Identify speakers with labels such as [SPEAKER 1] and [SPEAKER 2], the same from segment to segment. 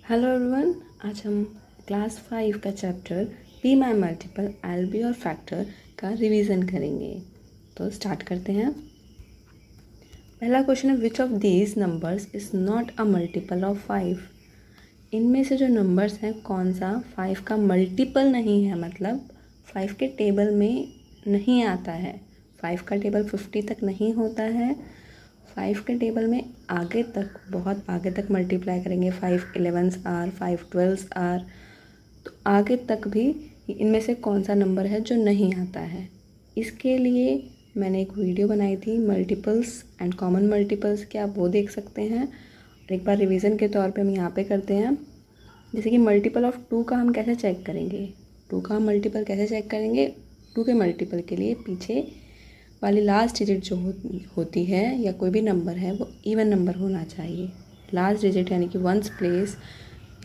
[SPEAKER 1] Hello everyone, आज हम class 5 का chapter be my multiple I'll be और फैक्टर का रिवीजन करेंगे। तो स्टार्ट करते हैं। पहला क्वेश्चन है, which of these numbers is not a multiple of 5। इनमें से जो नंबर्स हैं कौन सा 5 का मल्टीपल नहीं है, मतलब 5 के टेबल में नहीं आता है। 5 का टेबल 50 तक नहीं होता है। 5 के टेबल में आगे तक, बहुत आगे तक मल्टीप्लाई करेंगे। 5 11s आर, 5 12s आर, तो आगे तक भी इनमें से कौन सा नंबर है जो नहीं आता है। इसके लिए मैंने एक वीडियो बनाई थी, मल्टीपल्स एंड कॉमन मल्टीपल्स के, आप वो देख सकते हैं। और एक बार रिवीजन के तौर पे हम यहाँ पे करते हैं। जैसे कि मल्टीपल ऑफ 2 का हम कैसे चेक करेंगे, 2 का हम मल्टीपल कैसे चेक करेंगे। 2 के मल्टीपल के लिए पीछे वाली लास्ट डिजिट जो होती है या कोई भी नंबर है वो इवन नंबर होना चाहिए। लास्ट डिजिट यानी कि वंस प्लेस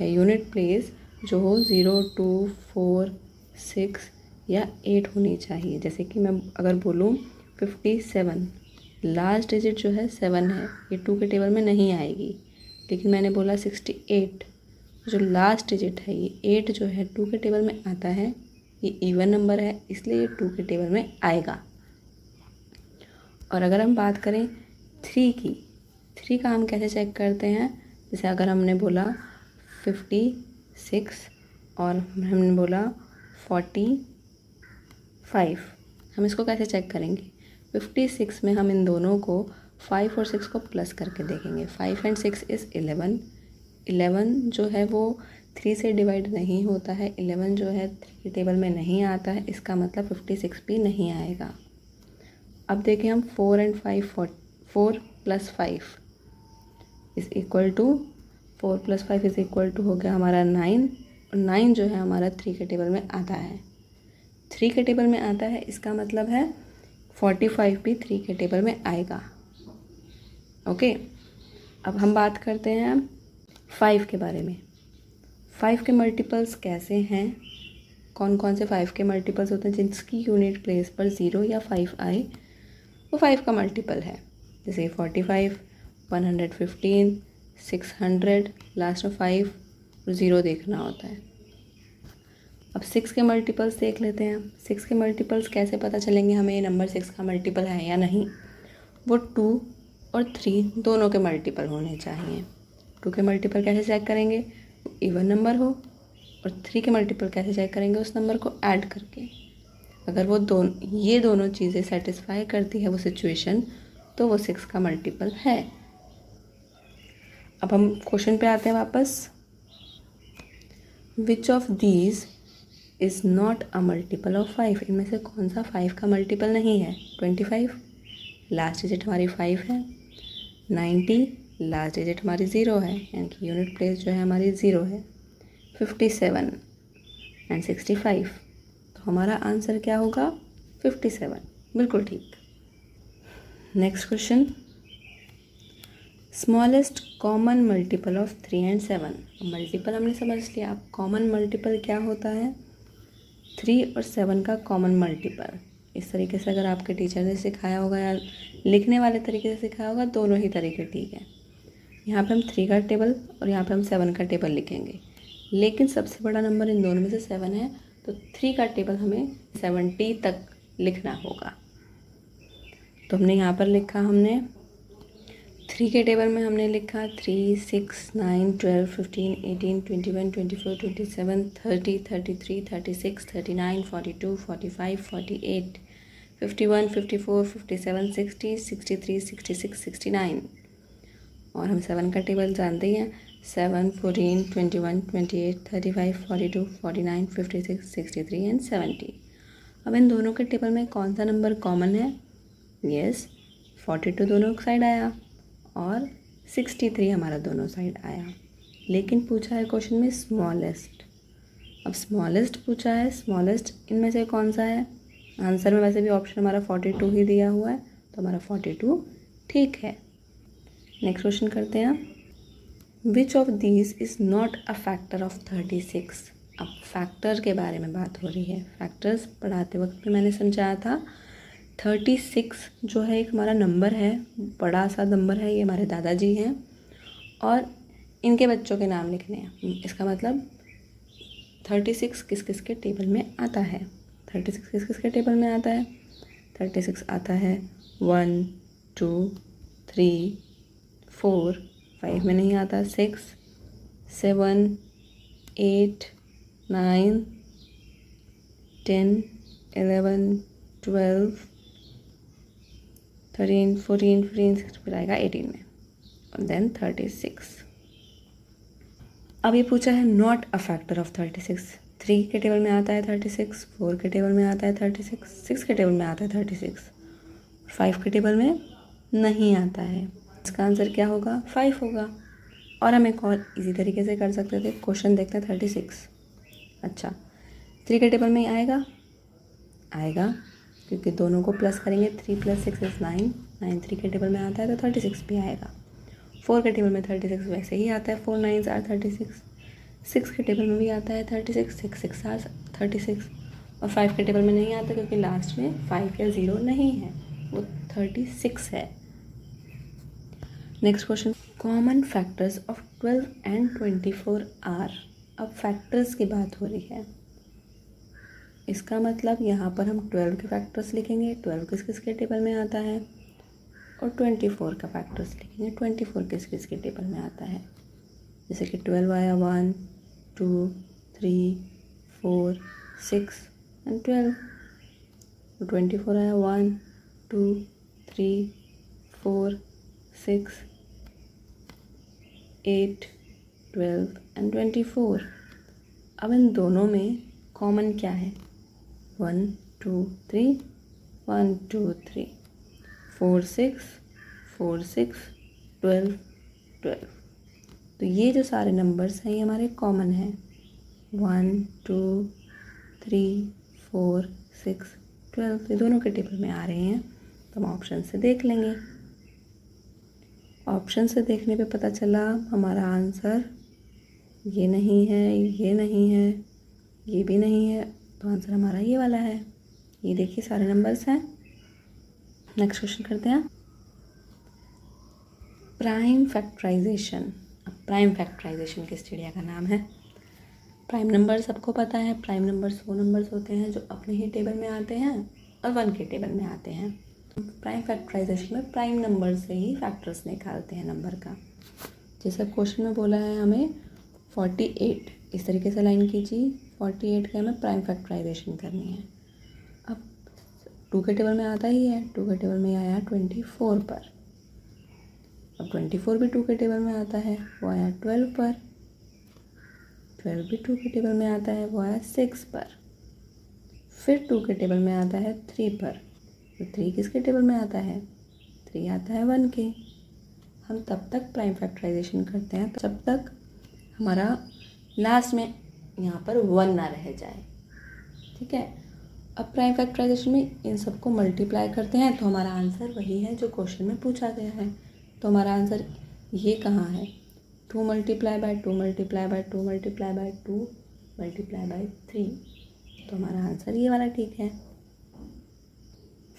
[SPEAKER 1] या यूनिट प्लेस जो हो 0 2 4 6 या 8 होनी चाहिए। जैसे कि मैं अगर बोलूँ 57, लास्ट डिजिट जो है 7 है, ये 2 के टेबल में नहीं आएगी। लेकिन मैंने बोला 68, जो लास्ट डिजिट है ये 8 जो है 2 के टेबल में आता है, ये इवन नंबर है, इसलिए ये 2 के टेबल में आएगा। और अगर हम बात करें 3 की, 3 का हम कैसे चेक करते हैं। जैसे अगर हमने बोला 56 और हमने बोला 45, हम इसको कैसे चेक करेंगे। 56 में हम इन दोनों को 5 और 6 को प्लस करके देखेंगे। 5 एंड 6 इज़ 11। 11 जो है वो 3 से डिवाइड नहीं होता है। 11 जो है 3 के टेबल में नहीं आता है, इसका मतलब 56 भी नहीं आएगा। अब देखें हम 4 and 5, 4 plus 5 is equal to 4 plus 5 is equal to हो गया हमारा 9। और 9 जो है हमारा 3 के टेबल में आता है। 3 के टेबल में आता है, इसका मतलब है 45 भी 3 के टेबल में आएगा। ओके, अब हम बात करते हैं 5 के बारे में। 5 के मल्टीपल्स कैसे हैं, कौन कौन से 5 के मल्टीपल्स होते हैं जिसकी यूनिट प्लेस पर 0 या 5 आए, वो 5 का मल्टीपल है। जैसे 45, 115, 600, लास्ट में 5 और 0 देखना होता है। अब 6 के मल्टीपल्स देख लेते हैं। 6 के मल्टीपल्स कैसे पता चलेंगे हमें ये नंबर 6 का मल्टीपल है या नहीं। वो 2 और 3 दोनों के मल्टीपल होने चाहिए। 2 के मल्टीपल कैसे चेक करेंगे, इवन नंबर हो। और 3 के मल्टीपल कैसे चेक करेंगे, उस नंबर को ऐड करके। अगर वो ये दोनों चीज़ें सेटिस्फाई करती है वो सिचुएशन, तो वो 6 का मल्टीपल है। अब हम क्वेश्चन पे आते हैं वापस। विच of these is not a multiple of 5। इनमें से कौन सा 5 का मल्टीपल नहीं है। 25, लास्ट डिजिट हमारी 5 है। 90, लास्ट डिजिट हमारी 0 है, यानी कि यूनिट प्लेस जो है हमारी 0 है। 57 एंड 65, तो हमारा आंसर क्या होगा 57, बिल्कुल ठीक। Next question, smallest common multiple of 3 and 7। Multiple हमने समझ लिया, अब कॉमन मल्टीपल क्या होता है। 3 और 7 का कॉमन मल्टीपल इस तरीके से अगर आपके टीचर ने सिखाया होगा या लिखने वाले तरीके से सिखाया होगा, दोनों ही तरीके ठीक है। यहाँ पे हम 3 का टेबल और यहाँ पे हम 7 का टेबल लिखेंगे, लेकिन सबसे बड़ा नंबर इन दोनों में से 7 है, तो 3 का टेबल हमें 70 तक लिखना होगा। तो हमने यहाँ पर लिखा, हमने 3 के टेबल में हमने लिखा 3 6 9 12 15 18 21 24 27 30 33 36 39 42 45 48 51 54 57 60 63 66 69। और हम 7 का टेबल जानते ही हैं, 7 14 21 28 35 42 49 56 63 एंड 70। अब इन दोनों के टेबल में कौन सा नंबर कॉमन है। यस, 42 दोनों साइड आया और 63 हमारा दोनों साइड आया। लेकिन पूछा है क्वेश्चन में स्मॉलेस्ट। अब स्मॉलेस्ट पूछा है, स्मॉलेस्ट इनमें से कौन सा है। आंसर में वैसे भी ऑप्शन हमारा 42 ही दिया हुआ है, तो हमारा 42 ठीक है। नेक्स्ट क्वेश्चन करते हैं, विच of these is not a factor of 36। अब फैक्टर के बारे में बात हो रही है। फैक्टर्स पढ़ाते वक्त भी मैंने समझाया था 36 जो है एक हमारा नंबर है, बड़ा सा नंबर है, ये हमारे दादाजी हैं। और इनके बच्चों के नाम लिखने हैं। इसका मतलब 36 किस किस के टेबल में आता है, 36 किस किस के टेबल में आता है। 36 आता है 1 2 3 4, 5 में नहीं आता, 6 7 8 9 10 11 12 13 14 15 फिर आएगा 18 में, और देन 36। अब ये पूछा है नॉट अ फैक्टर ऑफ 36। 3 के टेबल में आता है 36, 4 के टेबल में आता है 36, 6 के टेबल में आता है 36, 5 के टेबल में नहीं आता है। इसका आंसर क्या होगा? 5 होगा। और हम एक और इजी तरीके से कर सकते थे। क्वेश्चन देखते हैं 36। अच्छा, 3 के टेबल में आएगा, आएगा क्योंकि दोनों को प्लस करेंगे। 3 + 6 = 9, 9 3 के टेबल में आता है तो 36 भी आएगा। 4 के टेबल में 36 वैसे ही आता है, 4 9s are 36। 6 के टेबल में भी आता है 36, 6 6 are 36। और 5 के टेबल में नहीं आता क्योंकि लास्ट में 5 या 0 नहीं है, वो 36 है। Next question, common factors of 12 and 24 are. अब फैक्टर्स की बात हो रही है, इसका मतलब यहाँ पर हम 12 के फैक्टर्स लिखेंगे, 12 किस किस के टेबल में आता है, और 24 का फैक्टर्स लिखेंगे, 24 किस किस के टेबल में आता है। जैसे कि 12 आया 1 2 3 4 6 एंड 12, 24 आया 1 2 3 4 6 8 12 एंड 24। अब इन दोनों में कॉमन क्या है? 1 2 3 1 2 3 4 6 4 6 12 12। तो ये जो सारे नंबर्स हैं ये हमारे कॉमन हैं। 1 2 3 4 6 12 ये दोनों के टेबल में आ रहे हैं, तो हम ऑप्शन से देख लेंगे। ऑप्शन से देखने पे पता चला हमारा आंसर ये नहीं है, ये नहीं है, ये भी नहीं है, तो आंसर हमारा ये वाला है। ये देखिए सारे नंबर्स हैं। नेक्स्ट क्वेश्चन करते हैं, प्राइम फैक्टराइजेशन। अब प्राइम फैक्टराइजेशन किस चिड़िया का नाम है? प्राइम नंबर सबको पता है, प्राइम नंबर्स वो नंबर्स होते हैं जो अपने ही टेबल में आते हैं और 1 के टेबल में आते हैं। प्राइम फैक्टराइजेशन में प्राइम नंबर से ही फैक्टर्स निकालते हैं नंबर का। जैसे क्वेश्चन में बोला है हमें 48, इस तरीके से लाइन कीजिए, 48 का हमें प्राइम फैक्टराइजेशन करनी है। अब 2 के टेबल में आता ही है, 2 के टेबल में आया 24 पर। अब 24 भी 2 के टेबल में आता है, वो आया 12 पर। 12 भी 2 के टेबल में आता है, वो आया 6 पर। फिर 2 के टेबल में आता है 3 पर। तो 3 किसके टेबल में आता है? 3 आता है 1 के। हम तब तक प्राइम फैक्टराइजेशन करते हैं जब तक हमारा लास्ट में यहाँ पर 1 ना रह जाए, ठीक है। अब प्राइम फैक्टराइजेशन में इन सबको मल्टीप्लाई करते हैं तो हमारा आंसर वही है जो क्वेश्चन में पूछा गया है। तो हमारा आंसर ये कहाँ है? 2 × 2 × 2 × 2 × 2 × 3। तो हमारा आंसर ये वाला ठीक है।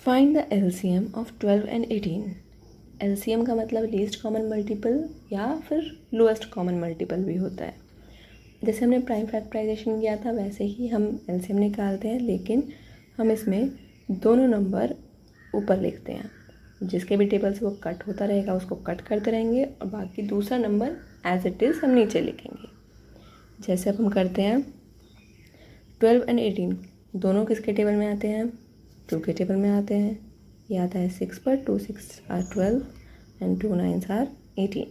[SPEAKER 1] Find the LCM of 12 and 18। LCM का मतलब लीस्ट कॉमन मल्टीपल या फिर लोएस्ट कॉमन मल्टीपल भी होता है। जैसे हमने प्राइम फैक्टराइजेशन किया था वैसे ही हम एलसीएम निकालते हैं, लेकिन हम इसमें दोनों नंबर ऊपर लिखते हैं। जिसके भी टेबल से वो कट होता रहेगा उसको कट करते रहेंगे और बाकी दूसरा नंबर एज इट इज़ हम नीचे लिखेंगे। जैसे अब हम करते हैं 12 and 18, दोनों किसके टेबल में आते हैं? 2 के टेबल में आते हैं। ये आता है 6 पर, 2 6 are 12 and 2 9s are 18।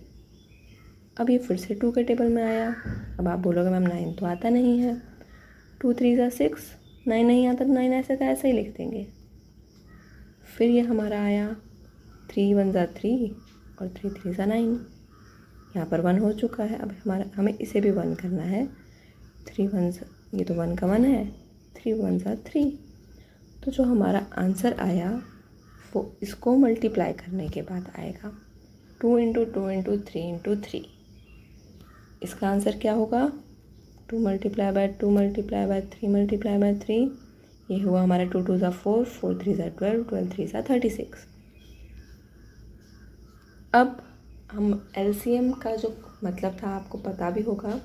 [SPEAKER 1] अब ये फिर से 2 के टेबल में आया। अब आप बोलोगे मैम 9 तो आता नहीं है, 2 3s are 6, 9 नहीं आता तो 9 ऐसे का ऐसे ही लिख देंगे। फिर ये हमारा आया 3 1s are 3 और 3 3s are 9। यहाँ पर 1 हो चुका है। अब हमें इसे भी 1 करना है। 3 1s, ये तो 1 का 1 है, 3 1s are 3। तो जो हमारा आंसर आया वो इसको मल्टीप्लाई करने के बाद आएगा, 2 × 2 × 3 × 3। इसका आंसर क्या होगा? 2 × 2 × 3 × 3। ये हुआ हमारा 2 2s are 4, 4 3s are 12, 12 3s are 36। अब हम एलसीएम का जो मतलब था आपको पता भी होगा।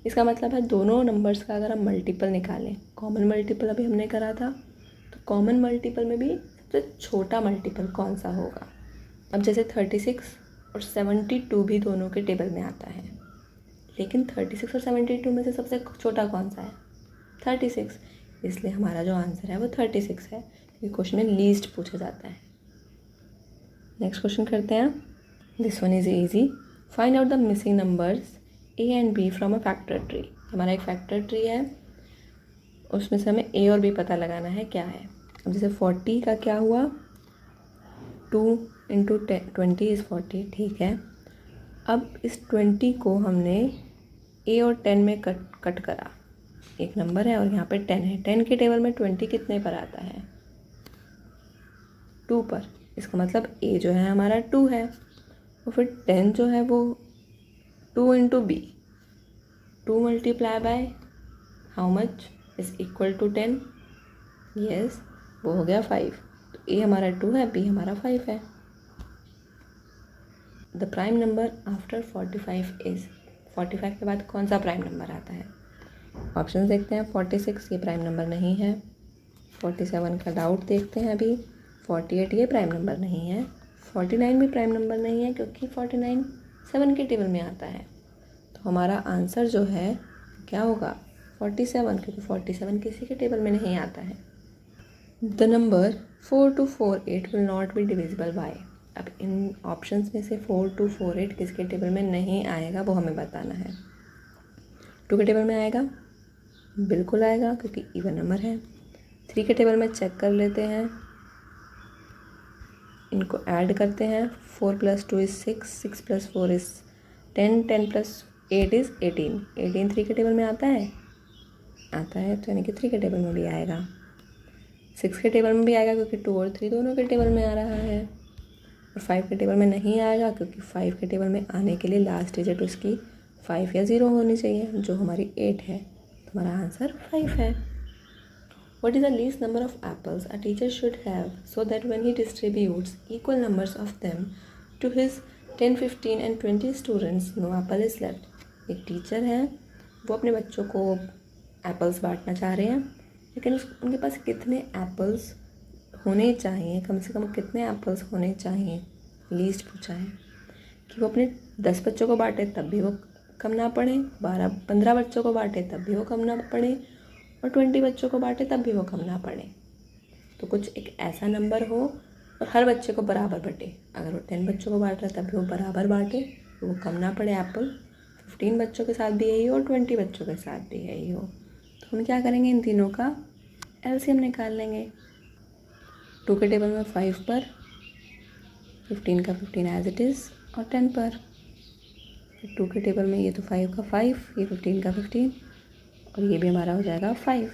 [SPEAKER 1] इसका मतलब है दोनों नंबर्स का अगर हम मल्टीपल निकालें, कॉमन मल्टीपल अभी हमने करा था, तो कॉमन मल्टीपल में भी सबसे छोटा मल्टीपल कौन सा होगा। अब जैसे 36 और 72 भी दोनों के टेबल में आता है, लेकिन 36 और 72 में से सबसे छोटा कौन सा है, 36, इसलिए हमारा जो आंसर है वो 36 है, क्योंकि क्वेश्चन में लीस्ट पूछा जाता है। नेक्स्ट क्वेश्चन करते हैं। This one is easy. Find out the missing numbers A and B from a factor tree. हमारा एक फैक्टर ट्री है, उसमें से हमें ए और बी पता लगाना है क्या है। अब जैसे 40 का क्या हुआ, 2 इंटू 20 इज़ 40, ठीक है। अब इस 20 को हमने ए और 10 में कट करा, एक नंबर है और यहाँ पे 10 है, 10 के टेबल में 20 कितने पर आता है, 2 पर। इसका मतलब ए जो है हमारा 2 है, और फिर 10 जो है वो 2 into B, 2 multiply by how much is equal to 10, yes वो हो गया 5। तो ए हमारा 2 है, बी हमारा 5 है। The prime number after 45 is, 45 के बाद कौन सा प्राइम नंबर आता है। ऑप्शन देखते हैं। 46 ये प्राइम नंबर नहीं है, 47 का डाउट देखते हैं अभी, 48 ये प्राइम नंबर नहीं है, 49 भी प्राइम नंबर नहीं है क्योंकि 49 7 के टेबल में आता है। तो हमारा आंसर जो है क्या होगा, 47, क्योंकि 47 किसी के टेबल में नहीं आता है। The number 4 to 4 8 will not be divisible by. अब इन ऑप्शंस में से 4 to 4 8 किसके टेबल में नहीं आएगा वो हमें बताना है। 2 के टेबल में आएगा, बिल्कुल आएगा क्योंकि इवन नंबर है। 3 के टेबल में चेक कर लेते हैं, इनको ऐड करते हैं। 4 + 2 इज़ 6, 6 + 4 इज़ 10, 10 + 8 इज़ 18, 18 3 के टेबल में आता है, आता है, तो यानी कि 3 के टेबल में भी आएगा। 6 के टेबल में भी आएगा क्योंकि 2 और 3 दोनों के टेबल में आ रहा है, और 5 के टेबल में नहीं आएगा क्योंकि 5 के टेबल में आने के लिए लास्ट डिजिट उसकी 5 या 0 होनी चाहिए, जो हमारी 8 है। तो हमारा आंसर 5 है। What is the least number of apples a teacher should have so that when he distributes equal numbers of them to his 10, 15 and 20 students, no apple is left? एक टीचर है, वो अपने बच्चों को एप्पल्स बांटना चाह रहे हैं, लेकिन उनके पास कितने एप्पल्स होने चाहिए, कम से कम कितने एप्पल्स होने चाहिए, लीस्ट पूछा है। कि वो अपने 10 बच्चों को बांटे तब भी वो कम ना पड़े, 12-15 बच्चों को बांटे तब भी वो कम ना पड़े, और 20 बच्चों को बांटे तब भी वो कम ना पड़े। तो कुछ एक ऐसा नंबर हो और हर बच्चे को बराबर बटे। अगर वो 10 बच्चों को बांट रहा है तब भी वो बराबर बांटे, तो वो कम ना पड़े एप्पल। 15 बच्चों के साथ भी यही हो और 20 बच्चों के साथ भी यही हो। तो हम क्या करेंगे, इन तीनों का एलसीएम निकाल लेंगे। 2 के टेबल में 5 पर, 15 का 15 एज इट इज़, और 10 पर। 2 के टेबल में ये तो 5 का 5, ये 15 का 15, और ये भी हमारा हो जाएगा 5।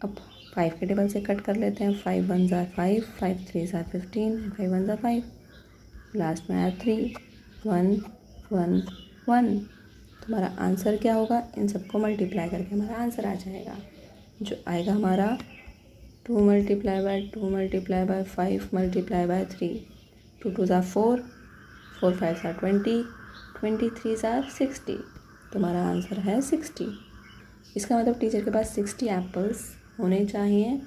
[SPEAKER 1] अब 5 के टेबल से कट कर लेते हैं। 5 1s are 5, 5 3s are 15, 5 1s are 5, last में आया 3, 1 1 1। तो हमारा आंसर क्या होगा, इन सबको मल्टीप्लाई करके हमारा आंसर आ जाएगा, जो आएगा हमारा 2 × 2 × 5 × 3, 2 2s are 4, 4 5s are 20, 23s are 60। तो हमारा आंसर है 60। इसका मतलब टीचर के पास 60 एप्पल्स होने चाहिए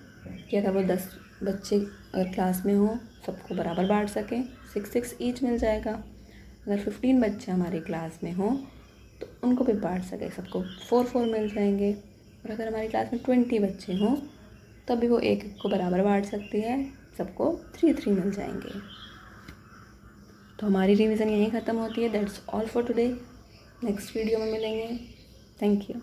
[SPEAKER 1] कि अगर वो 10 बच्चे अगर क्लास में हो सबको बराबर बांट सकें, 6 ईच मिल जाएगा। अगर 15 बच्चे हमारी क्लास में हों तो उनको भी बांट सके, सबको 4 मिल जाएंगे। और अगर हमारी क्लास में 20 बच्चे हों तब भी वो एक को बराबर बांट सकती है, सबको 3 मिल जाएंगे। तो हमारी रिवीजन यहीं ख़त्म होती है। That's all for today. Next video में मिलेंगे। Thank you.